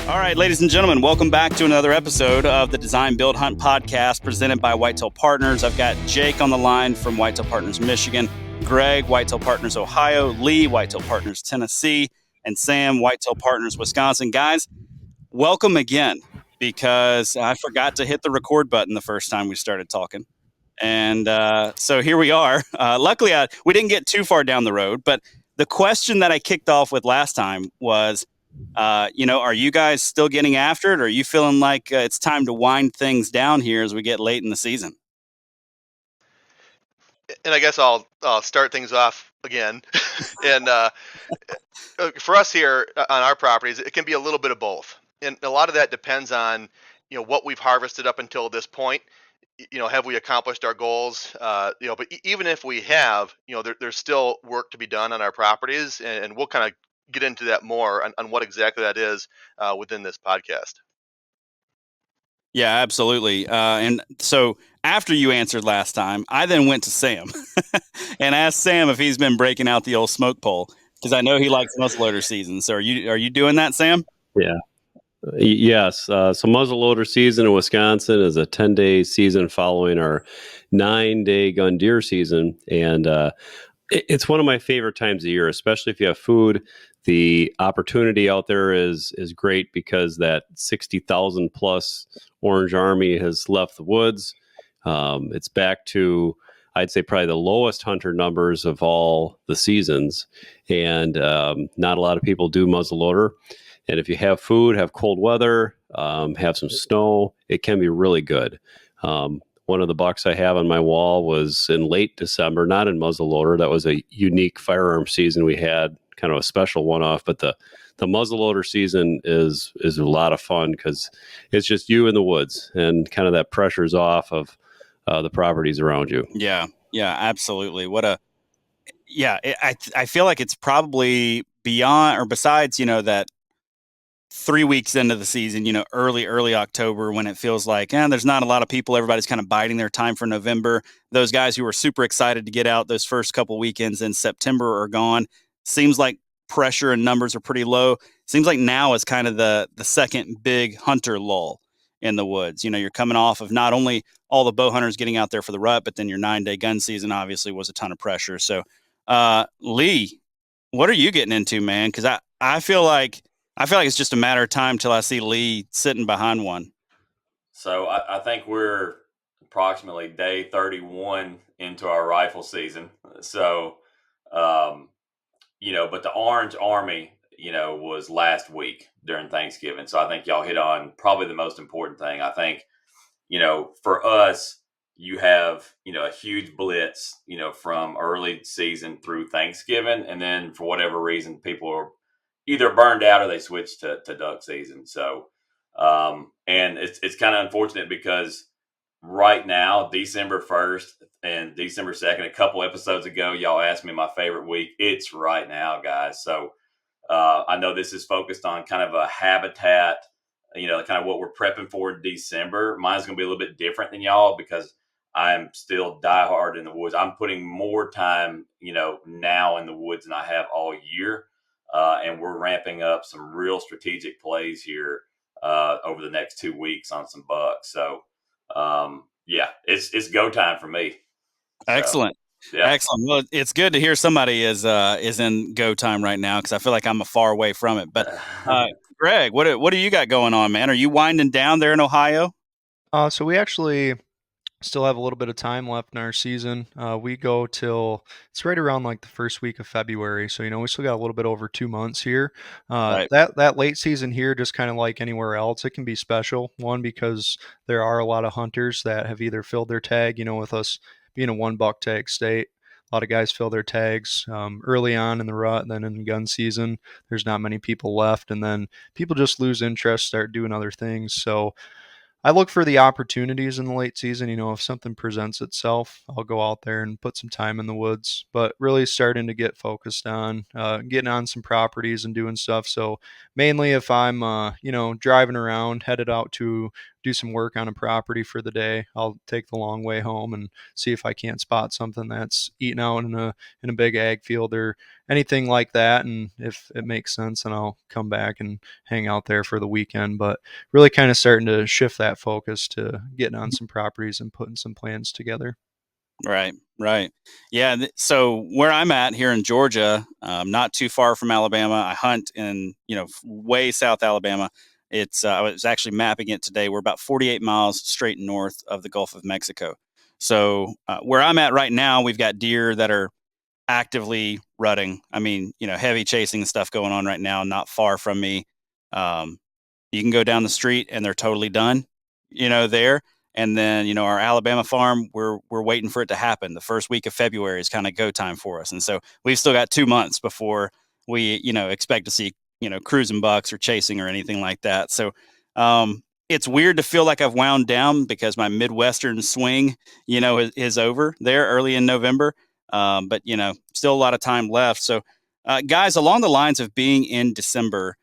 All right, ladies and gentlemen, welcome back to another episode of the Design Build Hunt podcast presented by Whitetail Partners. I've got Jake on the line from Whitetail Partners, Michigan, Greg, Whitetail Partners, Ohio, Lee, Whitetail Partners, Tennessee, and Sam, Whitetail Partners, Wisconsin. Guys, welcome again, because I forgot to hit the record button the first time we started talking. And so here we are. Luckily, we didn't get too far down the road, but the question that I kicked off with last time was, are you guys still getting after it, or are you feeling like it's time to wind things down here as we get late in the season? And I guess I'll start things off again. And for us here on our properties, it can be a little bit of both. And a lot of that depends on, what we've harvested up until this point. Have we accomplished our goals? But even if we have, there's still work to be done on our properties. And we'll kind of get into that more on what exactly that is within this podcast. Yeah, absolutely. And so after you answered last time, I then went to Sam and asked Sam if he's been breaking out the old smoke pole, because I know he likes muzzleloader season. So are you doing that, Sam? Yeah. Yes. So muzzleloader season in Wisconsin is a 10-day season following our 9-day gun deer season. And it's one of my favorite times of year, especially if you have food. The opportunity out there is great because that 60,000 plus Orange Army has left the woods. It's back to, I'd say, probably the lowest hunter numbers of all the seasons. And not a lot of people do muzzleloader. And if you have food, have cold weather, have some snow, it can be really good. One of the bucks I have on my wall was in late December, not in muzzleloader. That was a unique firearm season we had, kind of a special one-off. But the muzzleloader season is a lot of fun because it's just you in the woods, and kind of that pressure's off of the properties around you. Yeah, absolutely. I feel like it's probably beyond or besides, that 3 weeks into the season, early October, when it feels like, there's not a lot of people. Everybody's kind of biding their time for November. Those guys who were super excited to get out those first couple weekends in September are gone. Seems like pressure and numbers are pretty low. Seems like now is kind of the second big hunter lull in the woods. You're coming off of not only all the bow hunters getting out there for the rut, but then your 9-day gun season obviously was a ton of pressure. So, Lee, what are you getting into, man? Because I feel like it's just a matter of time till I see Lee sitting behind one. So I think we're approximately day 31 into our rifle season. So, but the Orange Army, was last week during Thanksgiving. So I think y'all hit on probably the most important thing. I think, for us, you have, a huge blitz, from early season through Thanksgiving. And then for whatever reason, people are either burned out or they switched to duck season. So, and it's kind of unfortunate because right now, December 1st and December 2nd, a couple episodes ago, y'all asked me my favorite week. It's right now, guys. So, I know this is focused on kind of a habitat, kind of what we're prepping for in December. Mine's going to be a little bit different than y'all because I'm still diehard in the woods. I'm putting more time, now in the woods than I have all year. And we're ramping up some real strategic plays here over the next 2 weeks on some bucks. So, it's go time for me. Excellent. So, yeah. Excellent. Well, it's good to hear somebody is in go time right now, because I feel like I'm far away from it. But Greg, what do you got going on, man? Are you winding down there in Ohio? So we actually still have a little bit of time left in our season. We go till it's right around like the first week of February. So, we still got a little bit over 2 months here. Right. That late season here, just kind of like anywhere else, it can be special. One, because there are a lot of hunters that have either filled their tag, with us being a 1-buck tag state. A lot of guys fill their tags early on in the rut, and then in gun season, there's not many people left. And then people just lose interest, start doing other things. So I look for the opportunities in the late season. If something presents itself, I'll go out there and put some time in the woods, but really starting to get focused on getting on some properties and doing stuff. So mainly if I'm, driving around, headed out to do some work on a property for the day, I'll take the long way home and see if I can't spot something that's eating out in a big ag field or anything like that. And if it makes sense, then I'll come back and hang out there for the weekend. But really kind of starting to shift that focus to getting on some properties and putting some plans together. Right, right. Yeah. So where I'm at here in Georgia, not too far from Alabama, I hunt in, way South Alabama. I was actually mapping it today. We're about 48 miles straight north of the Gulf of Mexico. So where I'm at right now, we've got deer that are actively rutting. I mean, heavy chasing and stuff going on right now, not far from me. Um, you can go down the street and they're totally done, there. And then, our Alabama farm, we're waiting for it to happen. The first week of February is kind of go time for us. And so we've still got 2 months before we, expect to see, cruising bucks or chasing or anything like that. So it's weird to feel like I've wound down because my Midwestern swing, is over there early in November. But, still a lot of time left. So, guys, along the lines of being in December,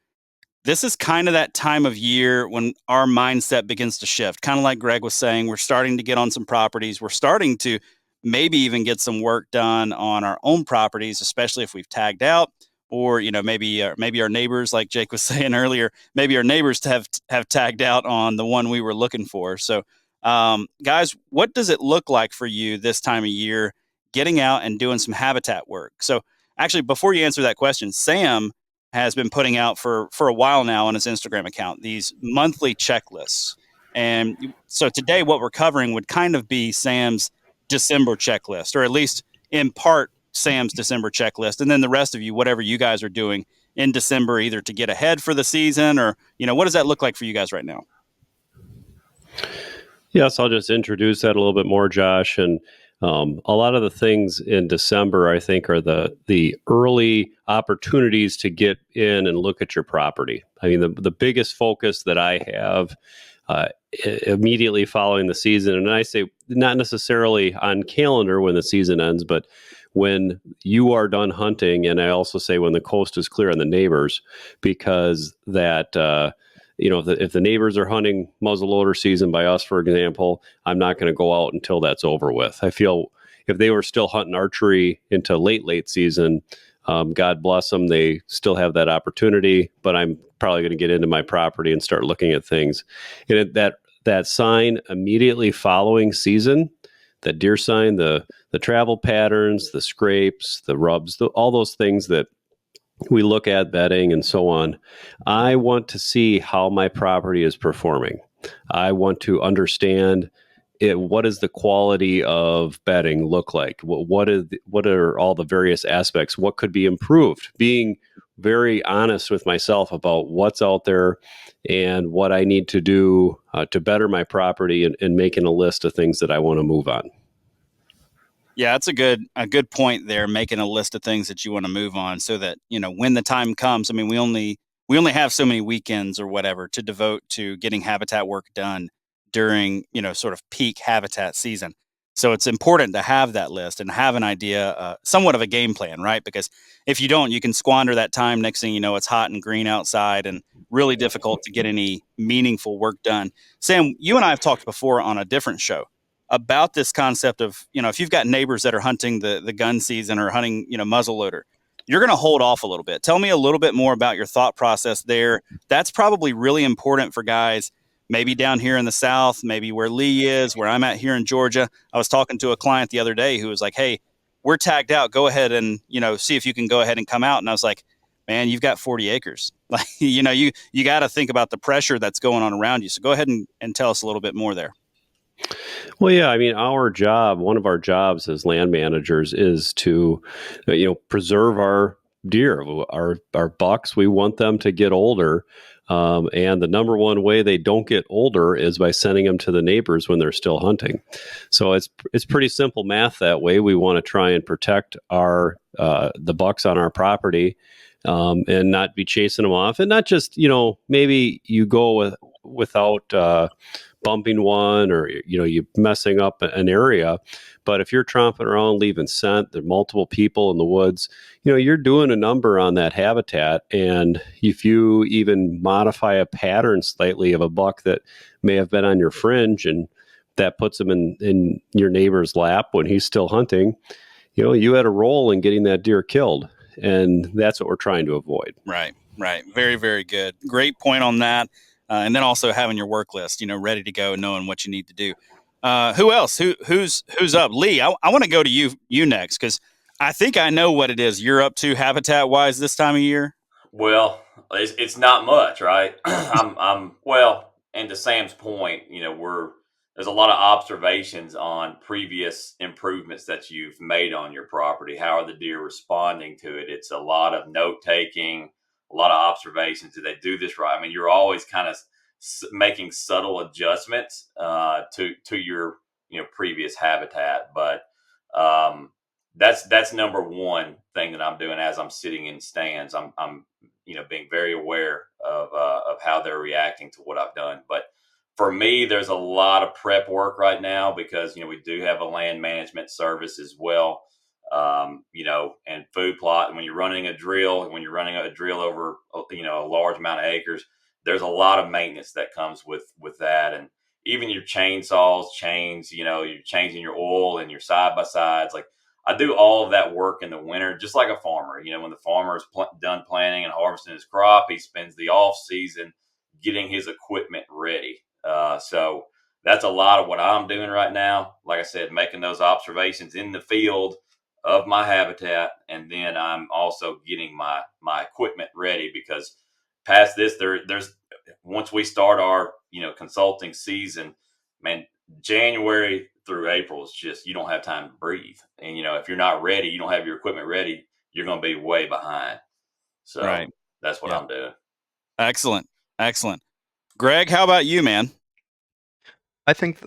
this is kind of that time of year when our mindset begins to shift. Kind of like Greg was saying, we're starting to get on some properties. We're starting to maybe even get some work done on our own properties, especially if we've tagged out, or maybe our neighbors, like Jake was saying earlier, maybe our neighbors have tagged out on the one we were looking for. So, guys, what does it look like for you this time of year, getting out and doing some habitat work? So, actually, before you answer that question, Sam has been putting out for a while now on his Instagram account these monthly checklists. And so today what we're covering would kind of be Sam's December checklist, or at least in part Sam's December checklist. And then the rest of you, whatever you guys are doing in December, either to get ahead for the season or, what does that look like for you guys right now? Yes, I'll just introduce that a little bit more, Josh. And a lot of the things in December, I think, are the early opportunities to get in and look at your property. I mean, the biggest focus that I have immediately following the season, and I say not necessarily on calendar when the season ends, but when you are done hunting, and I also say when the coast is clear on the neighbors, because that if the neighbors are hunting muzzleloader season by us, for example, I'm not going to go out until that's over with. I feel if they were still hunting archery into late season, God bless them, they still have that opportunity, but I'm probably going to get into my property and start looking at things. And that sign immediately following season, that deer sign, the travel patterns, the scrapes, the rubs, all those things that we look at, bedding and so on. I want to see how my property is performing. I want to understand what does the quality of bedding look like? What are all the various aspects? What could be improved? Being very honest with myself about what's out there and what I need to do to better my property, and making a list of things that I want to move on. Yeah, that's a good point there, making a list of things that you want to move on so that, when the time comes, I mean, we only have so many weekends or whatever to devote to getting habitat work done during, sort of peak habitat season. So it's important to have that list and have an idea, somewhat of a game plan, right? Because if you don't, you can squander that time. Next thing you know, it's hot and green outside and really difficult to get any meaningful work done. Sam, you and I have talked before on a different show about this concept of, if you've got neighbors that are hunting the gun season or hunting, muzzleloader, you're going to hold off a little bit. Tell me a little bit more about your thought process there. That's probably really important for guys, maybe down here in the South, maybe where Lee is, where I'm at here in Georgia. I was talking to a client the other day who was like, hey, we're tagged out. Go ahead and, see if you can go ahead and come out. And I was like, man, you've got 40 acres. Like, you got to think about the pressure that's going on around you. So go ahead and tell us a little bit more there. Well, yeah, I mean, one of our jobs as land managers is to, preserve our deer, our bucks. We want them to get older. And the number one way they don't get older is by sending them to the neighbors when they're still hunting. So it's pretty simple math that way. We want to try and protect the bucks on our property, and not be chasing them off, and not just, maybe you go without bumping one or, you messing up an area. But if you're tromping around leaving scent, there are multiple people in the woods, you're doing a number on that habitat. And if you even modify a pattern slightly of a buck that may have been on your fringe, and that puts him in your neighbor's lap when he's still hunting, you had a role in getting that deer killed. And that's what we're trying to avoid. Right. Very, very good. Great point on that. And then also having your work list, ready to go, knowing what you need to do. Who else? Who's up? Lee, I want to go to you next, because I think I know what it is you're up to habitat wise this time of year. Well, it's not much, right? Well, and to Sam's point, there's a lot of observations on previous improvements that you've made on your property. How are the deer responding to it? It's a lot of note taking, a lot of observations. Do they do this right? I mean, you're always kind of making subtle adjustments to your previous habitat, but um, that's number one thing that I'm doing as I'm sitting in stands. I'm being very aware of how they're reacting to what I've done. But for me, there's a lot of prep work right now because we do have a land management service as well. And food plot. And when you're running a drill over a large amount of acres, there's a lot of maintenance that comes with that. And even your chainsaws, chains, you're changing your oil and your side by sides. Like, I do all of that work in the winter, just like a farmer. When the farmer is done planting and harvesting his crop, he spends the off season getting his equipment ready. So that's a lot of what I'm doing right now. Like I said, making those observations in the field of my habitat, and then I'm also getting my equipment ready, because past this, there's once we start our consulting season, man, January through April is just, you don't have time to breathe. And if you're not ready, you don't have your equipment ready, you're going to be way behind. So Right. that's what Yeah. I'm doing. Excellent. Greg, how about you, man? I think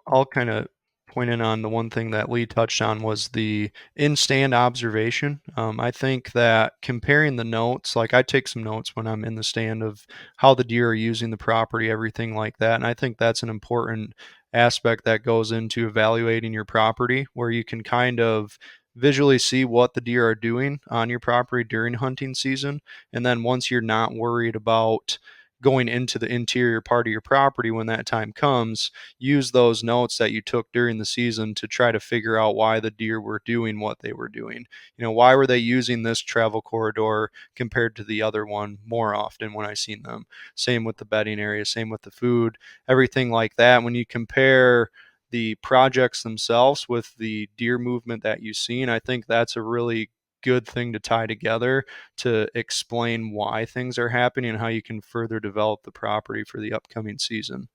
I'll kind of point in on the one thing that Lee touched on was the in-stand observation. I think that comparing the notes, like I take some notes when I'm in the stand of how the deer are using the property, everything like that. And I think that's an important aspect that goes into evaluating your property, where you can kind of visually see what the deer are doing on your property during hunting season. And then once you're not worried about going into the interior part of your property when that time comes, use those notes that you took during the season to try to figure out why the deer were doing what they were doing. Why were they using this travel corridor compared to the other one more often when I seen them? Same with the bedding area, same with the food, everything like that. When you compare the projects themselves with the deer movement that you've seen, I think that's a really good thing to tie together to explain why things are happening and how you can further develop the property for the upcoming season.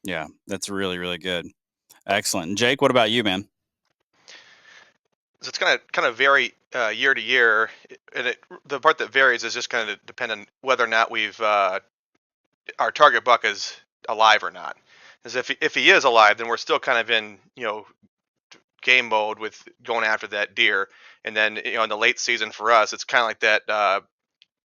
Yeah, that's really, really good. Excellent. And Jake, what about you, man? So it's kind of vary year to year, and the part that varies is just kind of dependent on whether or not we've our target buck is alive or not. Because if he is alive, then we're still kind of in game mode with going after that deer. And then in the late season for us, it's kind of like that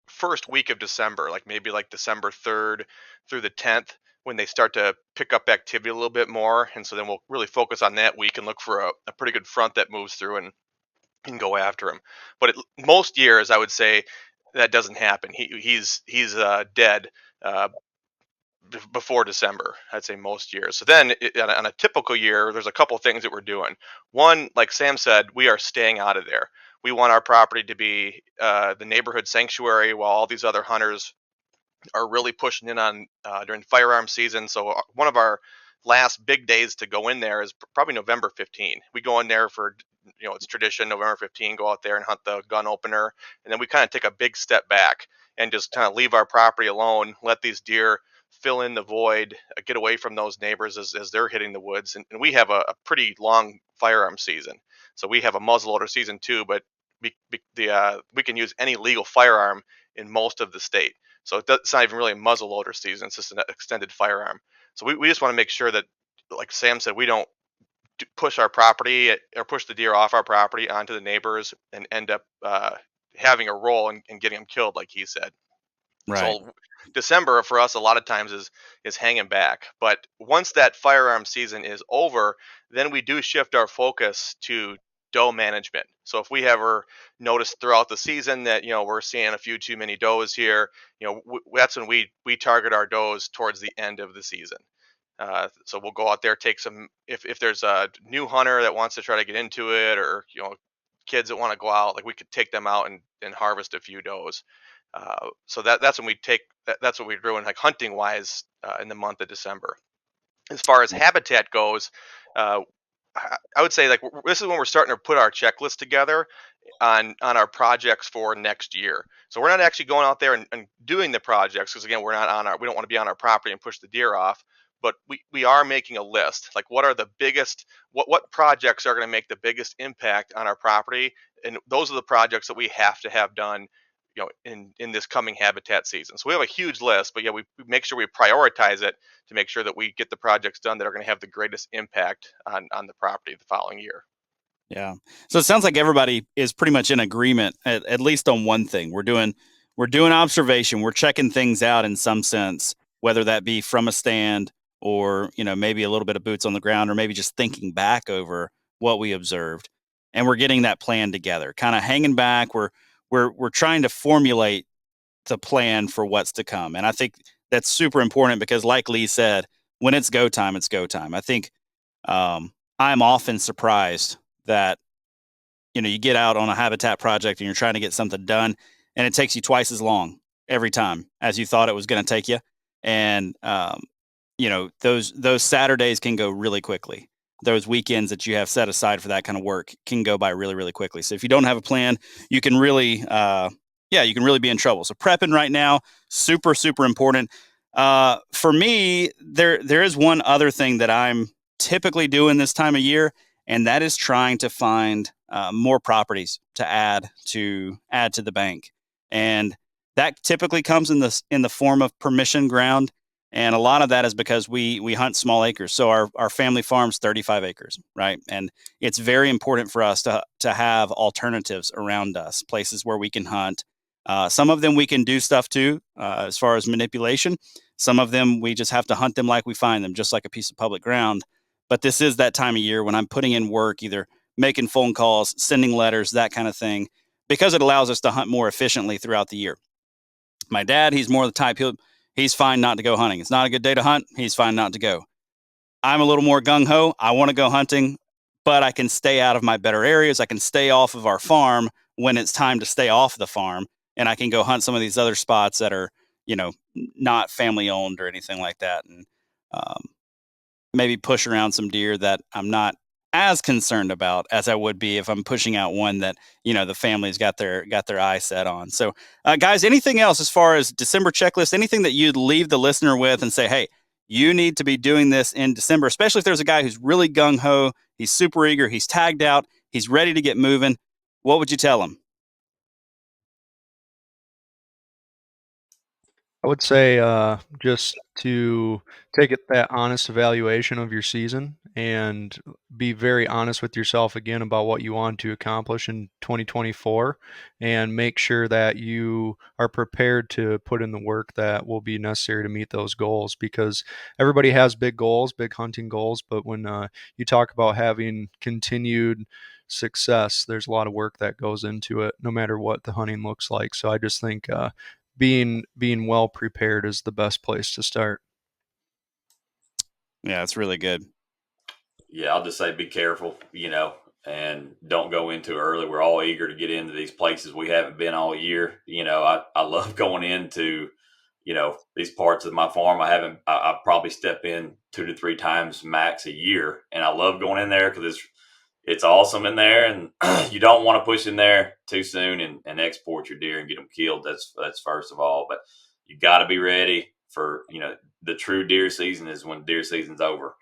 first week of December, like maybe like December 3rd through the 10th, when they start to pick up activity a little bit more. And so then we'll really focus on that week and look for a pretty good front that moves through and go after him. But most years, I would say that doesn't happen. He's dead before December. I'd say most years. So then, on a typical year, there's a couple things that we're doing. One, like Sam said, we are staying out of there. We want our property to be the neighborhood sanctuary, while all these other hunters are really pushing in on during firearm season. So one of our last big days to go in there is probably November 15. We go in there for, it's tradition, November 15, go out there and hunt the gun opener. And then we kind of take a big step back and just kind of leave our property alone, let these deer fill in the void, get away from those neighbors as they're hitting the woods. And we have a pretty long firearm season. So we have a muzzleloader season too, but we can use any legal firearm in most of the state. So it's not even really a muzzle loader season. It's just an extended firearm. So we just want to make sure that, like Sam said, we don't push our property or push the deer off our property onto the neighbors and end up having a role in getting them killed, like he said. Right. So December for us a lot of times is hanging back. But once that firearm season is over, then we do shift our focus to doe management. So if we ever notice throughout the season that we're seeing a few too many does here, that's when we target our does towards the end of the season. So we'll go out there, take some. If there's a new hunter that wants to try to get into it, or kids that want to go out, like we could take them out and harvest a few does. So that's when we take that's what we're doing, like hunting wise, in the month of December. As far as habitat goes, uh, I would say like this is when we're starting to put our checklist together on our projects for next year. So we're not actually going out there and doing the projects because again we don't want to be on our property and push the deer off. But we are making a list. Like what are the biggest what projects are going to make the biggest impact on our property, and those are the projects that we have to have done, in this coming habitat season. So we have a huge list, but yeah, we make sure we prioritize it to make sure that we get the projects done that are going to have the greatest impact on the property the following year. Yeah. So it sounds like everybody is pretty much in agreement, at least on one thing. We're doing observation. We're checking things out in some sense, whether that be from a stand or, maybe a little bit of boots on the ground, or maybe just thinking back over what we observed. And we're getting that plan together, kind of hanging back. We're trying to formulate the plan for what's to come. And I think that's super important because, like Lee said, when it's go time, it's go time. I think I'm often surprised that you get out on a habitat project and you're trying to get something done, and it takes you twice as long every time as you thought it was going to take you. And those Saturdays can go really quickly. Those weekends that you have set aside for that kind of work can go by really, really quickly. So if you don't have a plan, you can really you can really be in trouble. So prepping right now, super, super important. For me, there is one other thing that I'm typically doing this time of year, and that is trying to find more properties to add to the bank. And that typically comes in the form of permission ground. And a lot of that is because we hunt small acres. So our family farm's 35 acres, right? And it's very important for us to have alternatives around us, places where we can hunt. Some of them we can do stuff to, as far as manipulation. Some of them we just have to hunt them like we find them, just like a piece of public ground. But this is that time of year when I'm putting in work, either making phone calls, sending letters, that kind of thing, because it allows us to hunt more efficiently throughout the year. My dad, he's more the type, he's fine not to go hunting. It's not a good day to hunt. He's fine not to go. I'm a little more gung ho. I want to go hunting, but I can stay out of my better areas. I can stay off of our farm when it's time to stay off the farm, and I can go hunt some of these other spots that are, not family owned or anything like that. And um, maybe push around some deer that I'm not as concerned about as I would be if I'm pushing out one that the family's got their eye set on. So, guys, anything else as far as December checklist? Anything that you'd leave the listener with and say, hey, you need to be doing this in December, especially if there's a guy who's really gung ho, he's super eager, he's tagged out, he's ready to get moving. What would you tell him? I would say just to that honest evaluation of your season and be very honest with yourself again about what you want to accomplish in 2024, and make sure that you are prepared to put in the work that will be necessary to meet those goals, because everybody has big goals, big hunting goals, but when you talk about having continued success, there's a lot of work that goes into it no matter what the hunting looks like. So I just think being well prepared is the best place to start. Yeah, it's really good. Yeah, I'll just say be careful, and don't go in too early. We're all eager to get into these places we haven't been all year. I love going into, these parts of my farm. I probably step in 2 to 3 times max a year. And I love going in there because it's awesome in there. And you don't want to push in there too soon and export your deer and get them killed. That's first of all, but you got to be ready for, the true deer season is when deer season's over,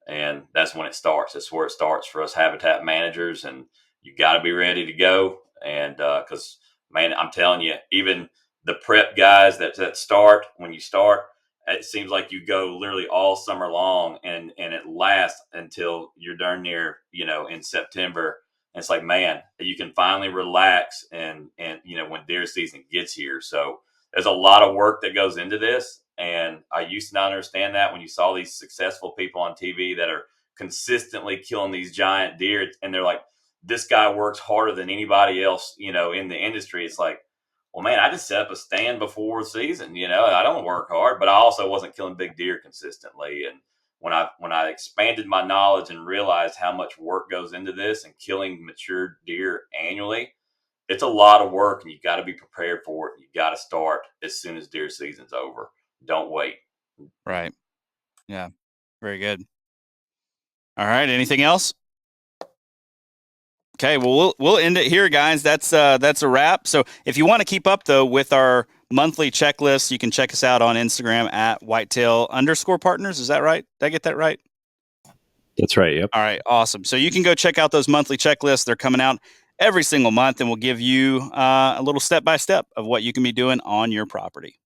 and that's when it starts. That's where it starts for us habitat managers, and you got to be ready to go. And because man, I'm telling you, even the prep guys that start when you start, it seems like you go literally all summer long, and it lasts until you're darn near in September. And it's like, man, you can finally relax and when deer season gets here. So there's a lot of work that goes into this. And I used to not understand that when you saw these successful people on TV that are consistently killing these giant deer. And they're like, this guy works harder than anybody else, in the industry. It's like, well, man, I just set up a stand before the season. I don't work hard, but I also wasn't killing big deer consistently. And when I expanded my knowledge and realized how much work goes into this and killing mature deer annually, it's a lot of work, and you got to be prepared for it. You got to start as soon as deer season's over. Don't wait. Right. Yeah. Very good. All right. Anything else? Okay, well, we'll end it here, guys. That's a wrap. So if you want to keep up though with our monthly checklist, you can check us out on Instagram at Whitetail_Partners. Is that right? Did I get that right? That's right. Yep. All right, awesome. So you can go check out those monthly checklists. They're coming out every single month, and we'll give you a little step-by-step of what you can be doing on your property.